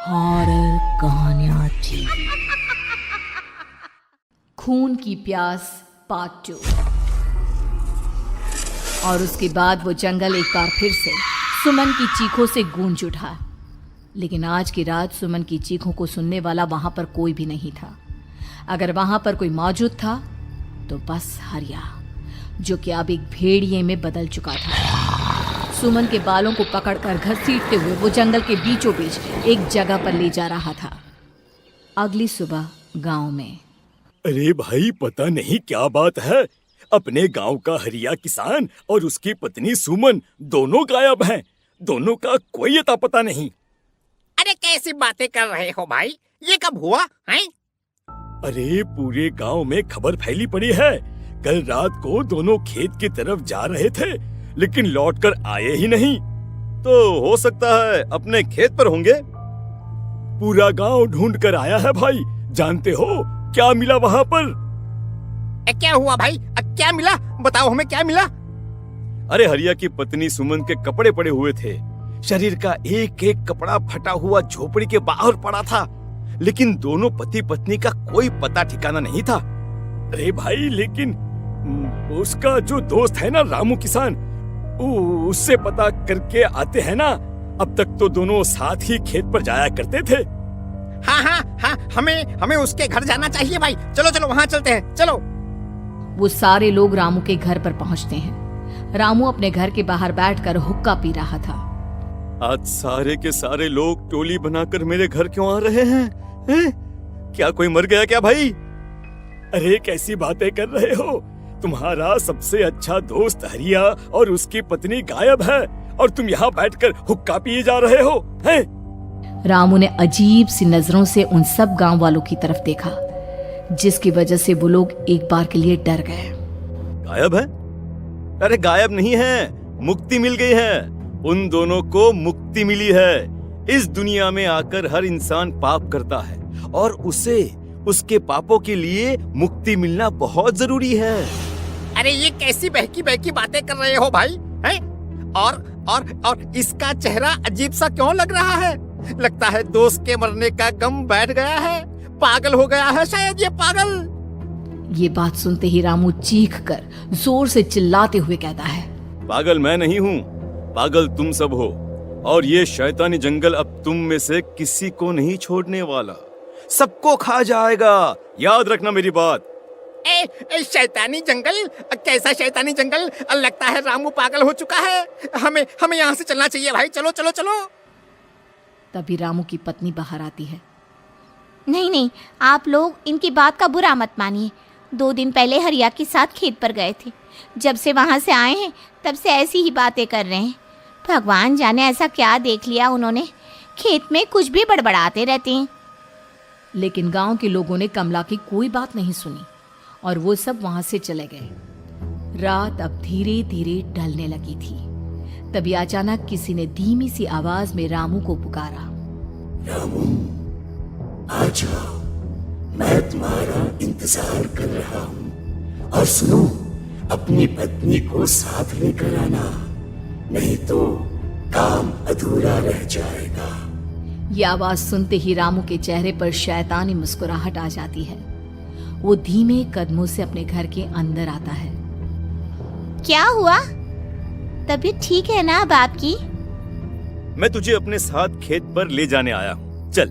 Horror कहानियां थी। खून की प्यास पार्ट 2। और उसके बाद वो जंगल एक बार फिर से सुमन की चीखों से गूंज उठा। लेकिन आज की रात सुमन की चीखों को सुनने वाला वहां पर कोई भी नहीं था। अगर वहां पर कोई मौजूद था तो बस हरिया, जो कि अब एक भेड़िए में बदल चुका था। सुमन के बालों को पकड़कर घसीटते हुए वो जंगल के बीचों बीच एक जगह पर ले जा रहा था। अगली सुबह गांव में। अरे भाई, पता नहीं क्या बात है, अपने गांव का हरिया किसान और उसकी पत्नी सुमन दोनों गायब हैं। दोनों का कोई अता पता नहीं। अरे कैसी बातें कर रहे हो भाई, ये कब हुआ है? अरे पूरे गांव में खबर फैली पड़ी है। कल रात को दोनों खेत की तरफ जा रहे थे, लेकिन लौटकर आए ही नहीं। तो हो सकता है अपने खेत पर होंगे। पूरा गांव ढूंढ कर आया है भाई। जानते हो क्या मिला वहां पर? क्या हुआ भाई? क्या मिला? बताओ हमें, क्या मिला? अरे हरिया की पत्नी सुमन के कपड़े पड़े हुए थे। शरीर का एक एक कपड़ा फटा हुआ झोपड़ी के बाहर पड़ा था, लेकिन दोनों पति पत्नी का कोई पता ठिकाना नहीं था। अरे भाई, लेकिन उसका जो दोस्त है ना रामू किसान, उससे पता करके आते हैं ना। अब तक तो दोनों साथ ही खेत पर जाया करते थे। हाँ, हमें उसके घर जाना चाहिए भाई। चलो वहाँ चलते हैं, चलो। वो सारे लोग रामू के घर पर पहुंचते हैं। रामू अपने घर के बाहर बैठकर हुक्का पी रहा था। आज सारे के सारे लोग टोली बनाकर मेरे घर क्यों आ रहे हैं? क्या कोई मर गया क्या भाई? अरे कैसी बातें कर रहे हो? तुम्हारा सबसे अच्छा दोस्त हरिया और उसकी पत्नी गायब है और तुम यहाँ बैठकर हुक्का पिए जा रहे हो, हैं? रामू ने अजीब सी नजरों से उन सब गांव वालों की तरफ देखा, जिसकी वजह से वो लोग एक बार के लिए डर गए। गायब है? अरे गायब नहीं है, मुक्ति मिल गई है। उन दोनों को मुक्ति मिली है। इस दुनिया में आकर हर इंसान पाप करता है और उसे उसके पापों के लिए मुक्ति मिलना बहुत जरूरी है। अरे ये कैसी बहकी बातें कर रहे हो भाई, हैं? और इसका चेहरा अजीब सा क्यों लग रहा है? लगता है दोस्त के मरने का गम बैठ गया है। पागल हो गया है शायद ये पागल। ये बात सुनते ही रामू चीख कर जोर से चिल्लाते हुए कहता है, पागल मैं नहीं हूँ, पागल तुम सब हो। और ये शैतानी जंगल अब तुम में से किसी को नहीं छोड़ने वाला, सबको खा जाएगा। याद रखना मेरी बात। शैतानी जंगल? कैसा शैतानी जंगल? लगता है रामू पागल हो चुका है। हमें यहाँ से चलना चाहिए भाई। चलो। तभी रामू की पत्नी बाहर आती है। नहीं, आप लोग इनकी बात का बुरा मत मानिए। 2 दिन पहले हरिया के साथ खेत पर गए थे। जब से वहाँ से आए हैं तब से ऐसी ही बातें कर रहे हैं। भगवान जाने ऐसा क्या देख लिया उन्होंने, खेत में कुछ भी बड़बड़ाते रहते हैं। लेकिन गांव के लोगों ने कमला की कोई बात नहीं सुनी और वो सब वहां से चले गए। रात अब धीरे धीरे ढलने लगी थी। तभी अचानक किसी ने धीमी सी आवाज में रामू को पुकारा। रामू, आ जाओ, मैं तुम्हारा इंतजार कर रहा हूँ। और सुनो, अपनी पत्नी को साथ लेकर आना, नहीं तो काम अधूरा रह जाएगा। ये आवाज सुनते ही रामू के चेहरे पर शैतानी मुस्कुराहट आ जाती है। वो धीमे कदमों से अपने घर के अंदर आता है। क्या हुआ? तबीयत ठीक है ना अब आपकी? मैं तुझे अपने साथ खेत पर ले जाने आया हूँ, चल।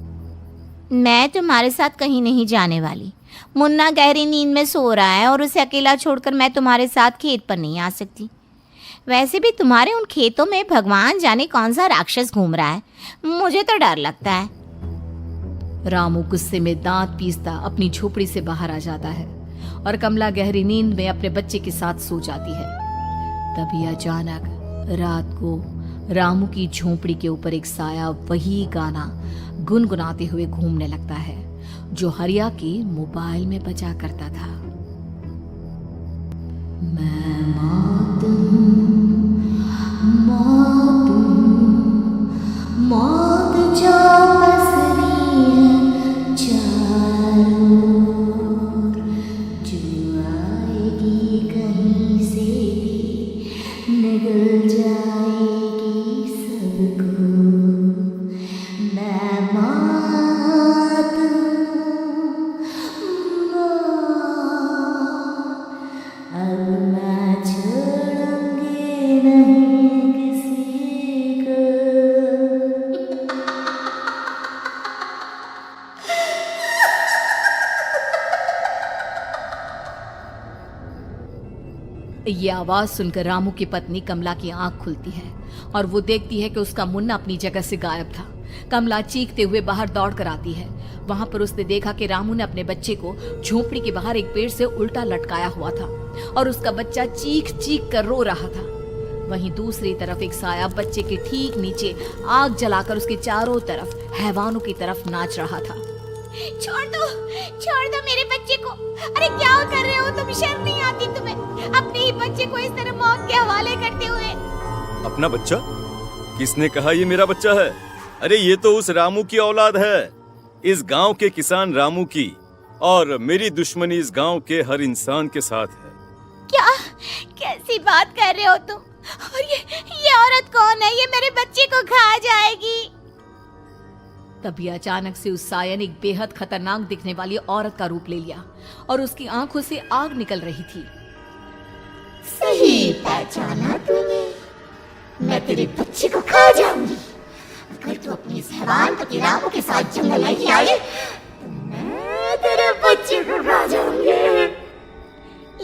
मैं तुम्हारे साथ कहीं नहीं जाने वाली। मुन्ना गहरी नींद में सो रहा है और उसे अकेला छोड़कर मैं तुम्हारे साथ खेत पर नहीं आ सकती। वैसे भी तुम्हारे उन खेतों में भगवान जाने कौन सा राक्षस घूम रहा है, मुझे तो डर लगता है। रामू गुस्से में दांत पीसता अपनी झोपड़ी से बाहर आ जाता है और कमला गहरी नींद में अपने बच्चे के साथ सो जाती है। तभी अचानक रात को रामू की झोपड़ी के ऊपर एक साया वही गाना गुनगुनाते हुए घूमने लगता है जो हरिया के मोबाइल में बजा करता था। मैं मौत जो बसरी है चारों ओर, जो आएगी कहीं से भी निगल जाएगी सबको। मैं ये आवाज सुनकर रामू की पत्नी कमला की आंख खुलती है और वो देखती है कि उसका मुन्ना अपनी जगह से गायब था। कमला चीखते हुए बाहर दौड़ कर आती है। वहां पर उसने देखा कि रामू ने अपने बच्चे को झोपड़ी के बाहर एक पेड़ से उल्टा लटकाया हुआ था और उसका बच्चा चीख चीख कर रो रहा था। वहीं दूसरी तरफ एक साया बच्चे के ठीक नीचे आग जलाकर उसके चारों तरफ हैवानों की तरफ नाच रहा था। छोड़ दो मेरे बच्चे को। अरे क्या कर रहे हो तुम? शर्म नहीं आती तुम्हें अपने ही बच्चे को इस तरह मौत के हवाले करते हुए? अपना बच्चा? किसने कहा ये मेरा बच्चा है? अरे ये तो उस रामू की औलाद है, इस गांव के किसान रामू की, और मेरी दुश्मनी इस गांव के हर इंसान के साथ है। क्या कैसी बात कर रहे हो तुम? और ये औरत कौन है? ये मेरे बच्चे को खा जाएगी। तभी अचानक से उस साया ने एक बेहद खतरनाक दिखने वाली औरत का रूप ले लिया और उसकी आंखों से आग निकल रही थी। सही पहचाना तूने, मैं तेरे बच्चे को खा जाऊंगी। अगर तू अपनी इस हैवान पति रामू के साथ जंगल नहीं आए तो मैं तेरे बच्चे को खा जाऊंगी।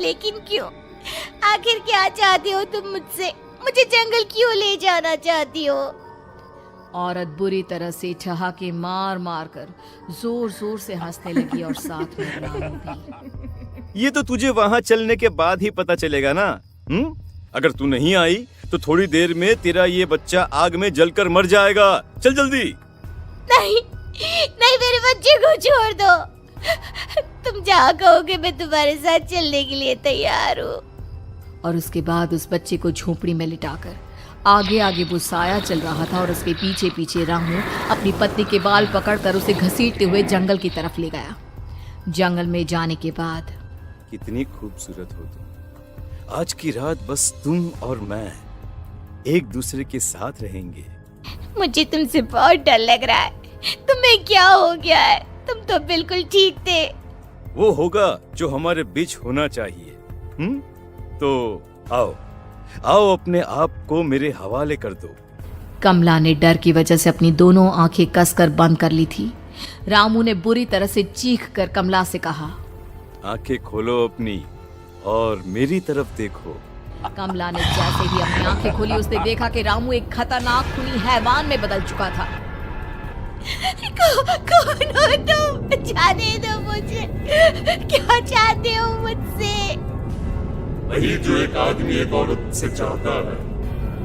लेकिन क्यों? आखिर क्या चाहती हो तुम मुझसे? मुझे जंगल क्यों ले जाना चाहती हो? औरत बुरी तरह से ठहाके मार मार कर जोर जोर से हंसने लगी और साथ में रामू भी। ये तो तुझे वहाँ चलने के बाद ही पता चलेगा ना। अगर तू नहीं आई तो थोड़ी देर में तेरा ये बच्चा आग में जलकर मर जाएगा। चल जल्दी। नहीं मेरे बच्चे को छोड़ दो। तुम जहाँ कहोगे मैं तुम्हारे साथ चलने के लिए तैयार हूँ। और उसके बाद उस बच्चे को झोपड़ी में लिटाकर आगे आगे वो साया चल रहा था और उसके पीछे पीछे रामू अपनी पत्नी के बाल पकड़कर उसे घसीटते हुए जंगल की तरफ ले गया। जंगल में जाने के बाद, कितनी खूबसूरत हो तुम। आज की रात बस तुम और मैं एक दूसरे के साथ रहेंगे। मुझे तुमसे बहुत डर लग रहा है। तुम्हें क्या हो गया है? तुम तो बिल्कुल ठीक थे। वो होगा जो हमारे बीच होना चाहिए। तो आओ अपने आप को मेरे हवाले कर दो। कमला ने डर की वजह से अपनी दोनों आंखें कसकर बंद कर ली थी। रामू ने बुरी तरह से चीख कर कमला से कहा, आंखें खोलो अपनी और मेरी तरफ देखो। कमला ने जैसे ही अपनी आंखें खोली उसने देखा कि रामू एक खतरनाक खूनी हैवान में बदल चुका था। कौन हो तुम? जाने दो मुझे। क्या चाहते हो मुझसे? वही जो एक आदमी एक औरत से चाहता है।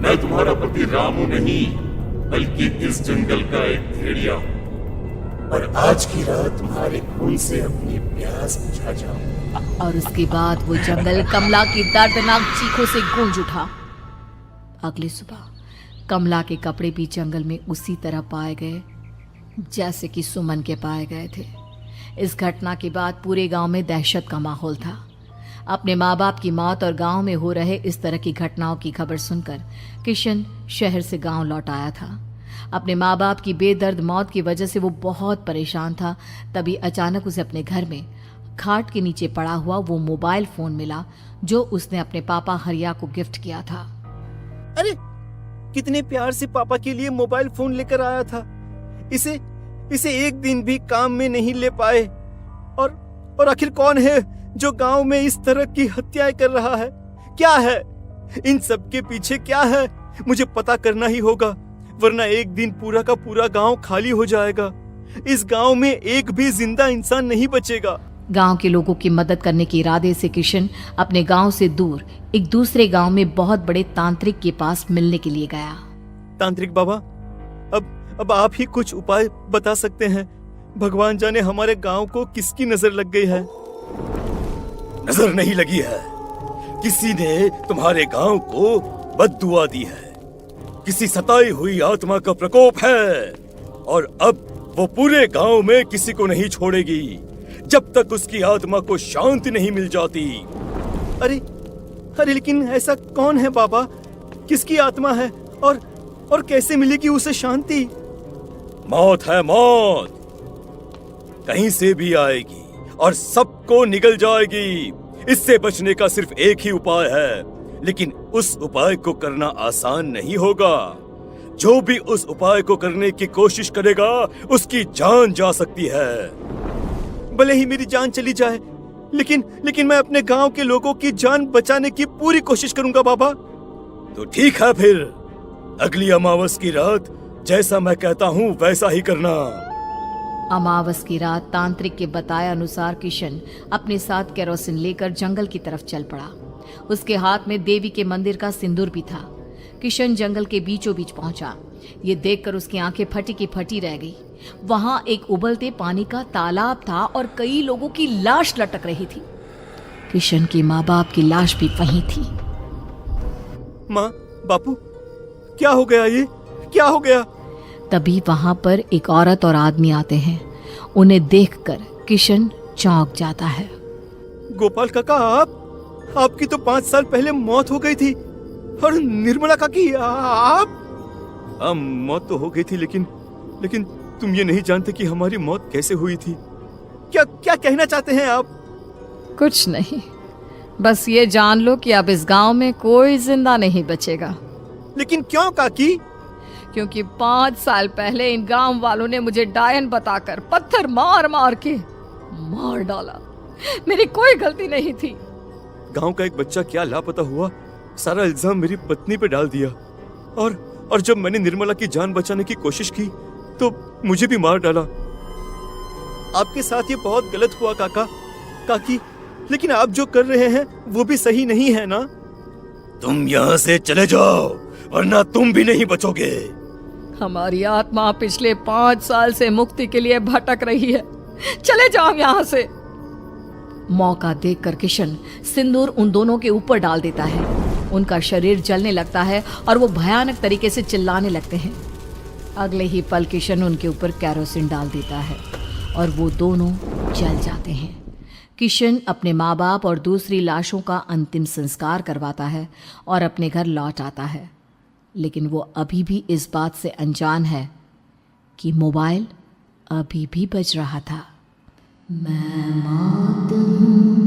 मैं तुम्हारा पति रामू नहीं बल्कि इस जंगल का एक भेड़िया हूँ, और आज की रात तुम्हारे खून से अपनी प्यास बुझा जाऊं। और उसके बाद वो जंगल कमला की दर्दनाक चीखों से गूंज उठा। अगली सुबह कमला के कपड़े भी जंगल में उसी तरह पाए गए जैसे कि सुमन के पाए गए थे। इस घटना के बाद पूरे गांव में दहशत का माहौल था। अपने माँ बाप की मौत और गांव में हो रहे इस तरह की घटनाओं की खबर सुनकर किशन शहर से गांव लौट आया था। अपने माँ बाप की बेदर्द मौत की वजह से वो बहुत परेशान था। तभी अचानक उसे अपने घर में खाट के नीचे पड़ा हुआ वो मोबाइल फोन मिला जो उसने अपने पापा हरिया को गिफ्ट किया था। अरे कितने प्यार से पापा के लिए मोबाइल फोन लेकर आया था। इसे एक दिन भी काम में नहीं ले पाए। और आखिर कौन है जो गांव में इस तरह की हत्याएं कर रहा है? क्या है इन सब के पीछे? क्या है? मुझे पता करना ही होगा, वरना एक दिन पूरा का पूरा गांव खाली हो जाएगा। इस गांव में एक भी जिंदा इंसान नहीं बचेगा। गांव के लोगों की मदद करने के इरादे से किशन अपने गांव से दूर एक दूसरे गांव में बहुत बड़े तांत्रिक के पास मिलने के लिए गया। तांत्रिक बाबा, अब आप ही कुछ उपाय बता सकते हैं। भगवान जाने हमारे गांव को किसकी नजर लग गई है। नजर नहीं लगी है, किसी ने तुम्हारे गांव को बद्दुआ दी है। किसी सताई हुई आत्मा का प्रकोप है और अब वो पूरे गांव में किसी को नहीं छोड़ेगी जब तक उसकी आत्मा को शांति नहीं मिल जाती। अरे लेकिन ऐसा कौन है बाबा? किसकी आत्मा है और कैसे मिलेगी उसे शांति? मौत है मौत, कहीं से भी आएगी और सबको निगल जाएगी। इससे बचने का सिर्फ एक ही उपाय है, लेकिन उस उपाय को करना आसान नहीं होगा। जो भी उस उपाय को करने की कोशिश करेगा उसकी जान जा सकती है। भले ही मेरी जान चली जाए, लेकिन मैं अपने गांव के लोगों की जान बचाने की पूरी कोशिश करूंगा बाबा। तो ठीक है, फिर अगली अमावस की रात जैसा मैं कहता हूँ वैसा ही करना। अमावस की रात तांत्रिक के बताए अनुसार किशन अपने साथ केरोसिन लेकर जंगल की तरफ चल पड़ा। उसके हाथ में देवी के मंदिर का सिंदूर भी था। किशन जंगल के बीचों बीच पहुंचा। ये देखकर उसकी आंखें फटी की फटी रह गई। वहां एक उबलते पानी का तालाब था और कई लोगों की लाश लटक रही थी। किशन के माँ बाप की लाश भी वहीं थी। माँ, बापू, क्या हो गया? ये क्या हो गया? तभी वहां पर एक औरत और आदमी आते हैं। उन्हें देखकर किशन चौंक जाता है। गोपाल काका, आपकी तो 5 साल पहले मौत हो गई थी। और निर्मला काकी, आप? मौत तो हो गई थी, लेकिन तुम ये नहीं जानते कि हमारी मौत कैसे हुई थी। क्या कहना चाहते हैं आप? कुछ नहीं, बस ये जान लो कि अब इस गांव में कोई जिंदा नहीं बचेगा। लेकिन क्यों काकी? क्योंकि 5 साल पहले इन गांव वालों ने मुझे डायन बताकर पत्थर मार मार के मार डाला। मेरी कोई गलती नहीं थी। गांव का एक बच्चा क्या लापता हुआ, सारा इल्जाम मेरी पत्नी पे डाल दिया। और जब मैंने निर्मला की जान बचाने की कोशिश की तो मुझे भी मार डाला। आपके साथ ये बहुत गलत हुआ काकी, लेकिन आप जो कर रहे हैं वो भी सही नहीं है ना? तुम यहाँ से चले जाओ वरना तुम भी नहीं बचोगे। हमारी आत्मा पिछले 5 साल से मुक्ति के लिए भटक रही है। चले जाओ यहाँ से। मौका देखकर किशन सिंदूर उन दोनों के ऊपर डाल देता है। उनका शरीर जलने लगता है और वो भयानक तरीके से चिल्लाने लगते हैं। अगले ही पल किशन उनके ऊपर केरोसिन डाल देता है और वो दोनों जल जाते हैं। किशन अपने माँ बाप और दूसरी लाशों का अंतिम संस्कार करवाता है और अपने घर लौट आता है। लेकिन वो अभी भी इस बात से अनजान है कि मोबाइल अभी भी बज रहा था। मैं मौत हूँ।